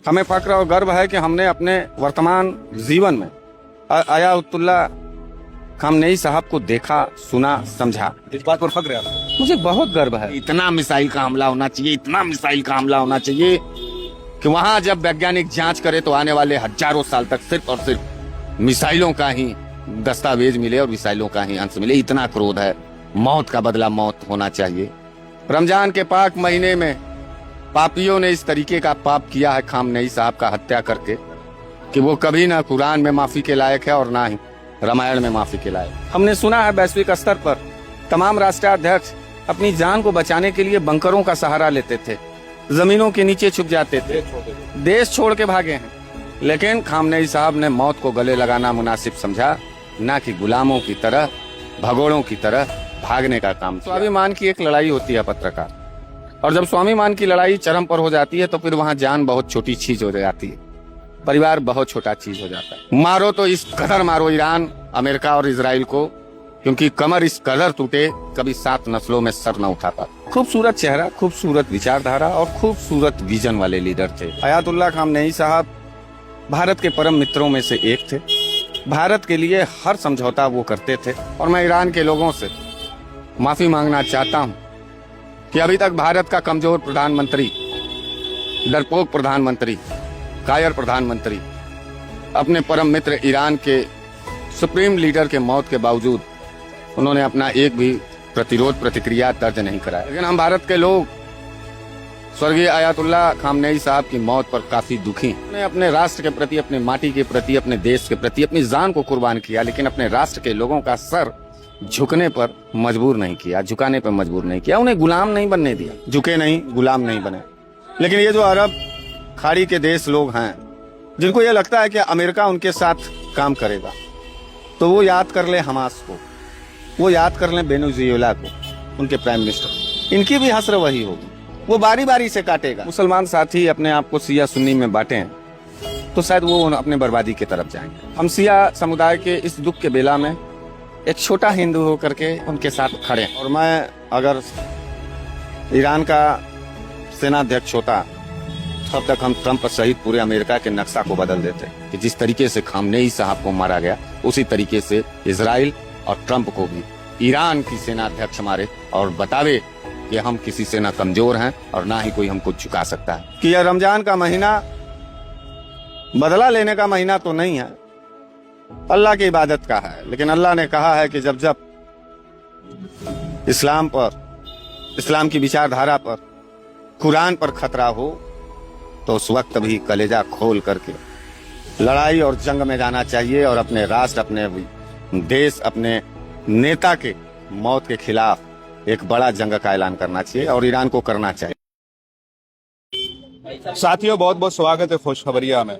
हमें फक्र और गर्व है कि हमने अपने वर्तमान जीवन में आयातुल्लाह खामनेई साहब को देखा, सुना, समझा। इस बात पर फक्र है आपको? मुझे बहुत गर्व है। इतना मिसाइल का हमला होना चाहिए, इतना मिसाइल का हमला होना चाहिए कि वहां जब वैज्ञानिक जांच करे तो आने वाले हजारों साल तक सिर्फ और सिर्फ मिसाइलों का ही दस्तावेज मिले और मिसाइलों का ही अंश मिले। इतना क्रोध है। मौत का बदला मौत होना चाहिए। रमजान के पाक महीने में पापियों ने इस तरीके का पाप किया है खामनेई साहब का हत्या करके कि वो कभी ना कुरान में माफी के लायक है और ना ही रामायण में माफी के लायक। हमने सुना है वैश्विक स्तर पर तमाम राष्ट्राध्यक्ष अपनी जान को बचाने के लिए बंकरों का सहारा लेते थे, जमीनों के नीचे छुप जाते थे, देश छोड़ के भागे हैं। लेकिन खामनेई साहब ने मौत को गले लगाना मुनासिब समझा, ना कि गुलामों की तरह, भगोड़ों की तरह भागने का काम। स्वाभिमान की एक लड़ाई होती है पत्रकार, और जब स्वाभिमान की लड़ाई चरम पर हो जाती है तो फिर वहां जान बहुत छोटी चीज हो जाती है, परिवार बहुत छोटा चीज हो जाता है। मारो तो इस कदर मारो ईरान, अमेरिका और इजराइल को, क्योंकि कमर इस कदर टूटे कभी 7 नस्लों में सर न उठा पाता। खूबसूरत चेहरा, खूबसूरत विचारधारा और खूबसूरत विजन वाले लीडर थे। आयातुल्लाह खामनेई साहब भारत के परम मित्रों में से एक थे। भारत के लिए हर समझौता वो करते थे। और मैं ईरान के लोगों से माफी मांगना चाहता हूं कि अभी तक भारत का कमजोर प्रधानमंत्री, डरपोक प्रधानमंत्री, कायर प्रधानमंत्री अपने परम मित्र ईरान के सुप्रीम लीडर के मौत के बावजूद उन्होंने अपना एक भी प्रतिरोध प्रतिक्रिया दर्ज नहीं कराया। लेकिन हम भारत के लोग स्वर्गीय आयातुल्लाह खामनेई साहब की मौत पर काफी दुखी। उन्होंने अपने राष्ट्र के प्रति, अपने माटी के प्रति, अपने देश के प्रति अपनी जान को कुर्बान किया, लेकिन अपने राष्ट्र के लोगों का सर झुकने पर मजबूर नहीं किया, झुकाने पर मजबूर नहीं किया, उन्हें गुलाम नहीं बनने दिया। झुके नहीं, गुलाम नहीं बने। लेकिन ये जो अरब खाड़ी के देश लोग हैं, जिनको ये लगता है कि अमेरिका उनके साथ काम करेगा, तो वो याद कर ले हमास को, वो याद कर ले वेनेजुएला को, उनके प्राइम मिनिस्टर। इनकी भी हसर वही होगी, वो बारी बारी से काटेगा। मुसलमान साथी अपने आप को शिया सुन्नी में बांटे तो शायद वो अपने बर्बादी की तरफ जाएंगे। हम शिया समुदाय के इस दुख के बेला में एक छोटा हिंदू होकर के उनके साथ खड़े हैं। और मैं अगर ईरान का सेनाध्यक्ष होता तब तक हम ट्रंप सहित पूरे अमेरिका के नक्शा को बदल देते कि जिस तरीके से खामनेई साहब को मारा गया, उसी तरीके से इजराइल और ट्रंप को भी ईरान की सेनाध्यक्ष मारे और बतावे कि हम किसी से ना कमजोर हैं और ना ही कोई हमको झुका सकता है। कि यह रमजान का महीना बदला लेने का महीना तो नहीं है, अल्लाह की इबादत का है। लेकिन अल्लाह ने कहा है कि जब जब इस्लाम पर, इस्लाम की विचारधारा पर, कुरान पर खतरा हो तो उस वक्त भी कलेजा खोल करके लड़ाई और जंग में जाना चाहिए और अपने राष्ट्र, अपने देश, अपने नेता के मौत के खिलाफ एक बड़ा जंग का ऐलान करना चाहिए और ईरान को करना चाहिए। साथियों, बहुत बहुत स्वागत है खुशखबरिया में।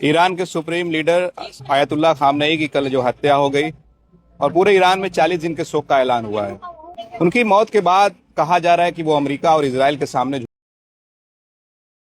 ईरान के सुप्रीम लीडर आयतुल्लाह खामनेई की कल जो हत्या हो गई और पूरे ईरान में 40 दिन के शोक का ऐलान हुआ है। उनकी मौत के बाद कहा जा रहा है कि वो अमेरिका और इजराइल के सामने